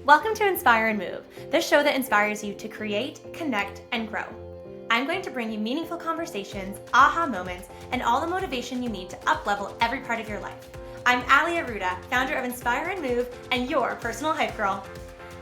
Welcome to Inspire and Move, the show that inspires you to create, connect, and grow. I'm going to bring you meaningful conversations, aha moments, and all the motivation you need to up-level every part of your life. I'm Ali Aruda, founder of Inspire and Move, and your personal hype girl.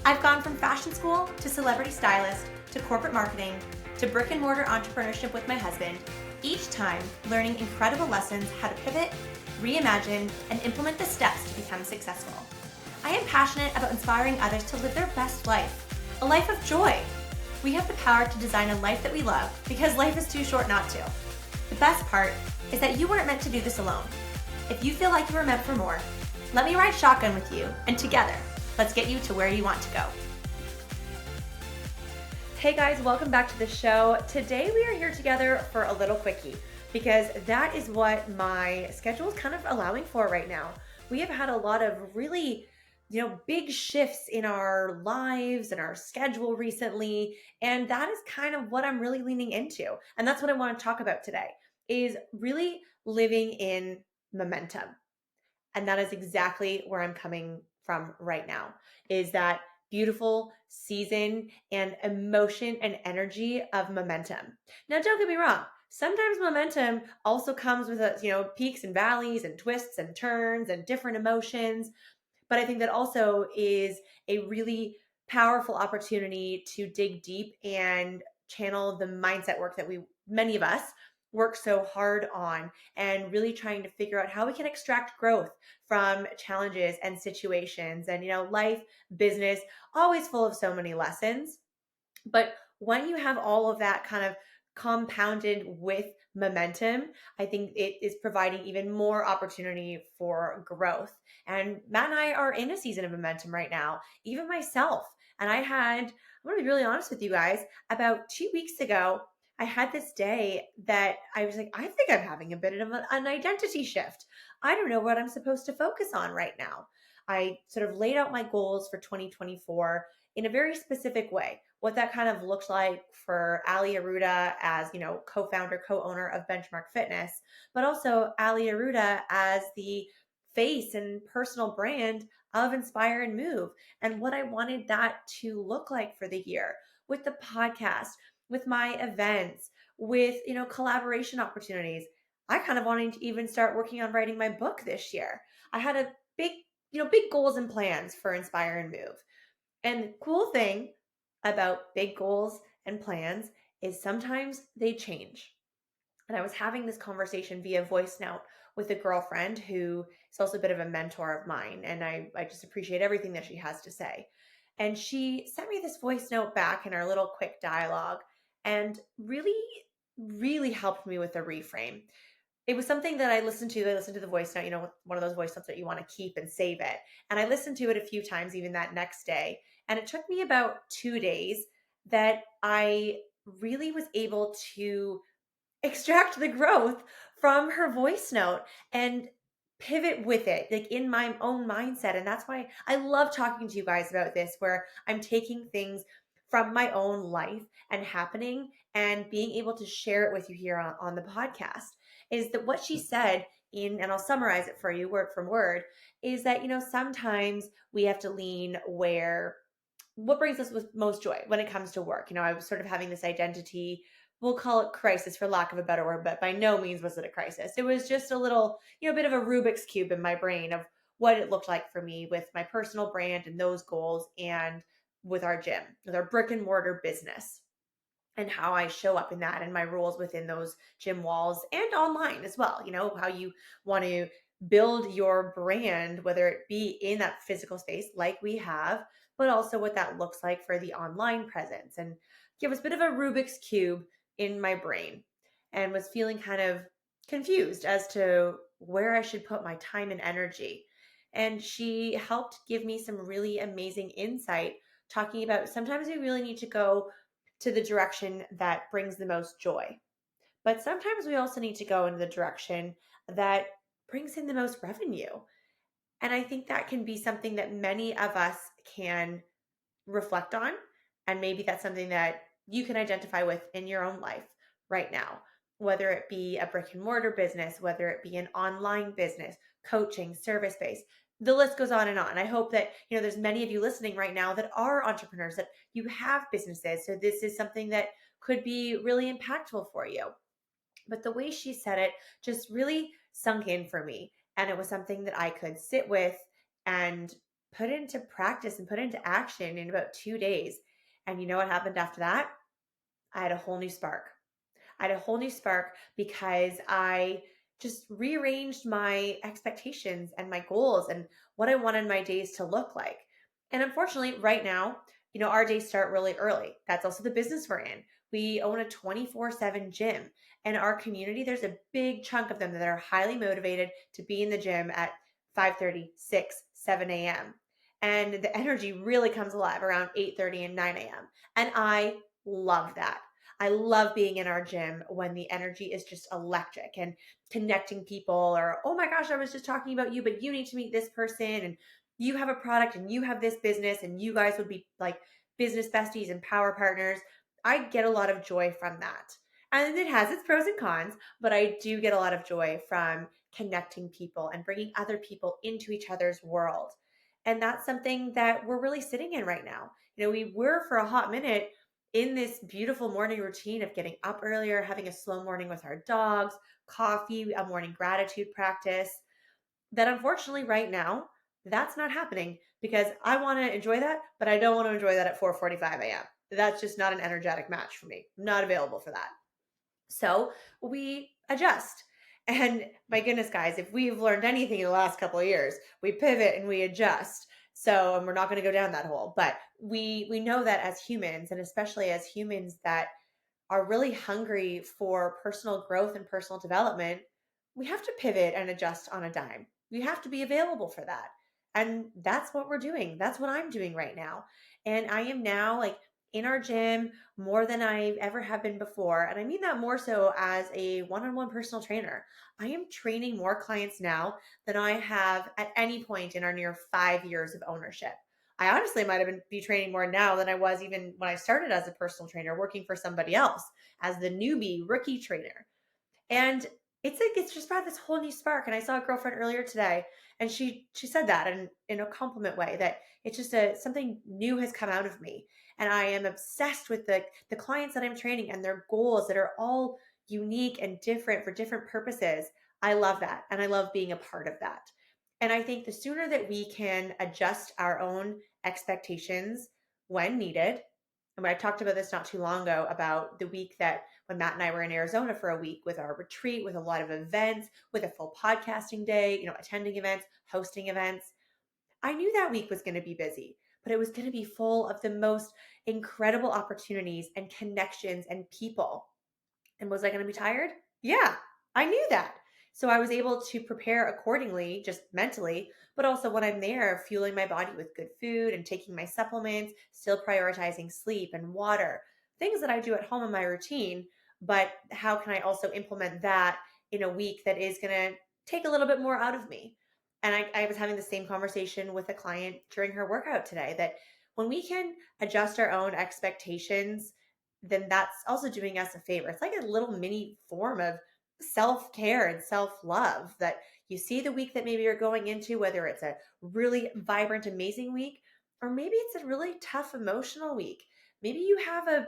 I've gone from fashion school to celebrity stylist to corporate marketing to brick and mortar entrepreneurship with my husband, each time learning incredible lessons how to pivot, reimagine, and implement the steps to become successful. I am passionate about inspiring others to live their best life, a life of joy. We have the power to design a life that we love because life is too short not to. The best part is that you weren't meant to do this alone. If you feel like you were meant for more, let me ride shotgun with you, and together, let's get you to where you want to go. Hey guys, welcome back to the show. Today we are here together for a little quickie because that is what my schedule is kind of allowing for right now. We have had a lot of really big shifts in our lives and our schedule recently. And that is kind of what I'm really leaning into. And that's what I want to talk about today is really living in momentum. And that is exactly where I'm coming from right now, is that beautiful season and emotion and energy of momentum. Now, don't get me wrong. Sometimes momentum also comes with peaks and valleys and twists and turns and different emotions. But I think that also is a really powerful opportunity to dig deep and channel the mindset work that many of us, work so hard on, and really trying to figure out how we can extract growth from challenges and situations. And, life, business, always full of so many lessons. But when you have all of that kind of compounded with momentum, I think it is providing even more opportunity for growth. And Matt and I are in a season of momentum right now, even myself. And I'm going to be really honest with you guys, about 2 weeks ago, I had this day that I was like, I think I'm having a bit of an identity shift. I don't know what I'm supposed to focus on right now. I sort of laid out my goals for 2024 in a very specific way. What that kind of looks like for Ali Aruda as, co-founder, co-owner of Benchmark Fitness, but also Ali Aruda as the face and personal brand of Inspire and Move, and what I wanted that to look like for the year with the podcast, with my events, with, collaboration opportunities. I kind of wanted to even start working on writing my book this year. I had a big goals and plans for Inspire and Move. And the cool thing about big goals and plans is sometimes they change. And I was having this conversation via voice note with a girlfriend who is also a bit of a mentor of mine. And I just appreciate everything that she has to say. And she sent me this voice note back in our little quick dialogue and really, really helped me with the reframe. It was something that I listened to. I listened to the voice note, one of those voice notes that you want to keep and save it. And I listened to it a few times, even that next day. And it took me about 2 days that I really was able to extract the growth from her voice note and pivot with it, like in my own mindset. And that's why I love talking to you guys about this, where I'm taking things from my own life and happening and being able to share it with you here on the podcast. Is that what she said and I'll summarize it for you word from word, is that, sometimes we have to lean where what brings us with most joy when it comes to work. I was sort of having this identity, we'll call it crisis for lack of a better word, but by no means was it a crisis. It was just a little, bit of a Rubik's Cube in my brain of what it looked like for me with my personal brand and those goals, and with our gym, with our brick and mortar business, and how I show up in that and my rules within those gym walls and online as well. How you want to build your brand, whether it be in that physical space like we have, but also what that looks like for the online presence. And it was a bit of a Rubik's Cube in my brain, and was feeling kind of confused as to where I should put my time and energy. And she helped give me some really amazing insight, talking about sometimes we really need to go to the direction that brings the most joy. But sometimes we also need to go in the direction that brings in the most revenue. And I think that can be something that many of us can reflect on. And maybe that's something that you can identify with in your own life right now, whether it be a brick and mortar business, whether it be an online business, coaching, service based. the list goes on and on. I hope that, there's many of you listening right now that are entrepreneurs, that you have businesses. So this is something that could be really impactful for you. But the way she said it just really sunk in for me. And it was something that I could sit with and put into practice and put into action in about 2 days. And you know what happened after that? I had a whole new spark. I had a whole new spark because I just rearranged my expectations and my goals and what I wanted my days to look like. And unfortunately, right now, our days start really early. That's also the business we're in. We own a 24/7 gym. And our community, there's a big chunk of them that are highly motivated to be in the gym at 5:30, 6, 7 a.m. And the energy really comes alive around 8:30 and 9 a.m. And I love that. I love being in our gym when the energy is just electric and connecting people, or, oh my gosh, I was just talking about you, but you need to meet this person, and you have a product and you have this business and you guys would be like business besties and power partners. I get a lot of joy from that. And it has its pros and cons, but I do get a lot of joy from connecting people and bringing other people into each other's world. And that's something that we're really sitting in right now. We were for a hot minute in this beautiful morning routine of getting up earlier, having a slow morning with our dogs, coffee, a morning gratitude practice. That unfortunately right now, that's not happening because I want to enjoy that, but I don't want to enjoy that at 4:45 a.m. That's just not an energetic match for me. I'm not available for that. So we adjust. And my goodness, guys, if we've learned anything in the last couple of years, we pivot and we adjust. So, and we're not going to go down that hole, but we know that as humans, and especially as humans that are really hungry for personal growth and personal development, we have to pivot and adjust on a dime. We have to be available for that. And that's what we're doing. That's what I'm doing right now. And I am now like in our gym more than I ever have been before. And I mean that more so as a one on one personal trainer. I am training more clients now than I have at any point in our near 5 years of ownership. I honestly might have been be training more now than I was even when I started as a personal trainer, working for somebody else as the newbie rookie trainer. And it's just brought this whole new spark. And I saw a girlfriend earlier today, and she said that in a compliment way, that it's just something new has come out of me. And I am obsessed with the clients that I'm training and their goals that are all unique and different for different purposes. I love that. And I love being a part of that. And I think the sooner that we can adjust our own expectations when needed, and I talked about this not too long ago about the week that when Matt and I were in Arizona for a week with our retreat, with a lot of events, with a full podcasting day, attending events, hosting events. I knew that week was going to be busy, but it was going to be full of the most incredible opportunities and connections and people. And was I going to be tired? Yeah, I knew that. So I was able to prepare accordingly, just mentally, but also when I'm there, fueling my body with good food and taking my supplements, still prioritizing sleep and water, things that I do at home in my routine. But how can I also implement that in a week that is going to take a little bit more out of me? And I was having the same conversation with a client during her workout today, that when we can adjust our own expectations, then that's also doing us a favor. It's like a little mini form of self care and self love that you see the week that maybe you're going into, whether it's a really vibrant, amazing week, or maybe it's a really tough emotional week. Maybe you have a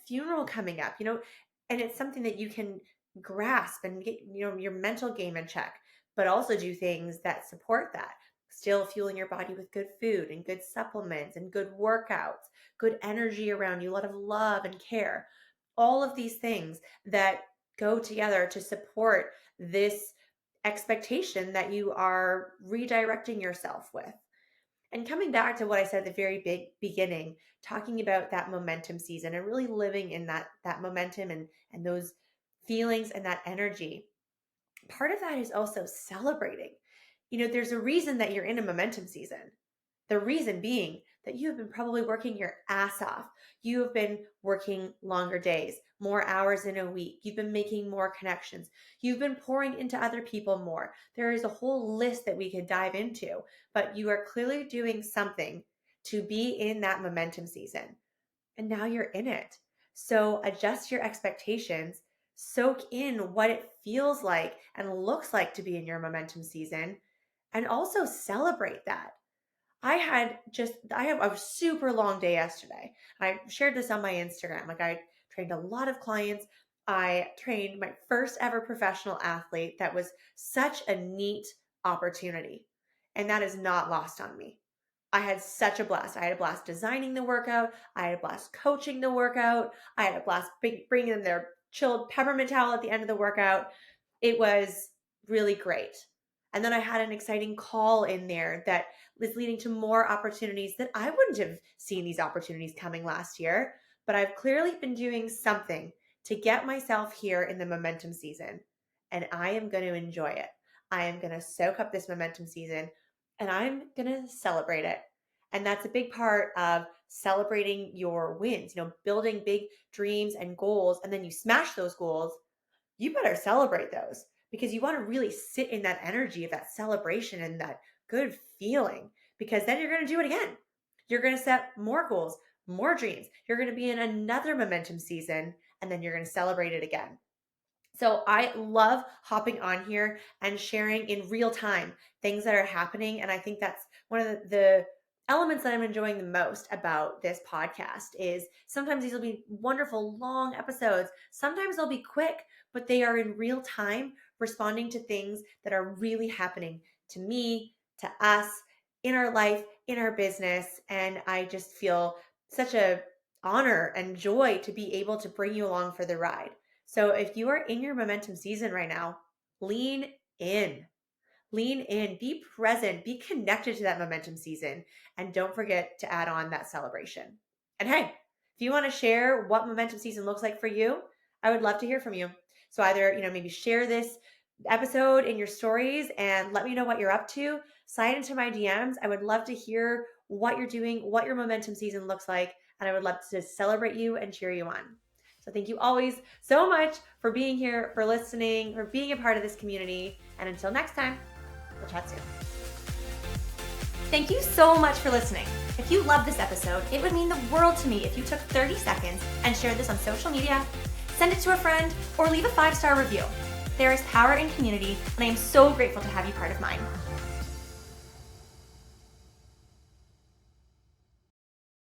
funeral coming up, and it's something that you can grasp and get, your mental game in check, but also do things that support that. Still fueling your body with good food and good supplements and good workouts, good energy around you, a lot of love and care. All of these things that go together to support this expectation that you are redirecting yourself with. And coming back to what I said at the very big beginning, talking about that momentum season and really living in that momentum and those feelings and that energy. Part of that is also celebrating. There's a reason that you're in a momentum season. The reason being that you have been probably working your ass off. You have been working longer days, more hours in a week. You've been making more connections. You've been pouring into other people more. There is a whole list that we could dive into, but you are clearly doing something to be in that momentum season. And now you're in it. So adjust your expectations, soak in what it feels like and looks like to be in your momentum season, and also celebrate that. I have a super long day yesterday. I shared this on my Instagram. Like, I trained a lot of clients. I trained my first ever professional athlete. That was such a neat opportunity. And that is not lost on me. I had such a blast. I had a blast designing the workout. I had a blast coaching the workout. I had a blast bringing them their chilled peppermint towel at the end of the workout. It was really great. And then I had an exciting call in there that was leading to more opportunities that I wouldn't have seen these opportunities coming last year. But I've clearly been doing something to get myself here in the momentum season. And I am going to enjoy it. I am going to soak up this momentum season and I'm going to celebrate it. And that's a big part of celebrating your wins, building big dreams and goals, and then you smash those goals. You better celebrate those because you want to really sit in that energy of that celebration and that good feeling, because then you're going to do it again. You're going to set more goals, more dreams. You're going to be in another momentum season, and then you're going to celebrate it again. So I love hopping on here and sharing in real time things that are happening. And I think that's one of the elements that I'm enjoying the most about this podcast is sometimes these will be wonderful long episodes. Sometimes they'll be quick, but they are in real time responding to things that are really happening to me, to us, in our life, in our business. And I just feel such a honor and joy to be able to bring you along for the ride. So if you are in your momentum season right now, lean in. Lean in, be present, be connected to that momentum season, and don't forget to add on that celebration. And hey, if you want to share what momentum season looks like for you, I would love to hear from you. So either, maybe share this episode in your stories and let me know what you're up to. Slide into my DMs. I would love to hear what you're doing, what your momentum season looks like, and I would love to celebrate you and cheer you on. So thank you always so much for being here, for listening, for being a part of this community. And until next time, we'll chat soon. Thank you so much for listening. If you loved this episode, it would mean the world to me if you took 30 seconds and shared this on social media, send it to a friend, or leave a 5-star review. There is power in community, and I am so grateful to have you part of mine.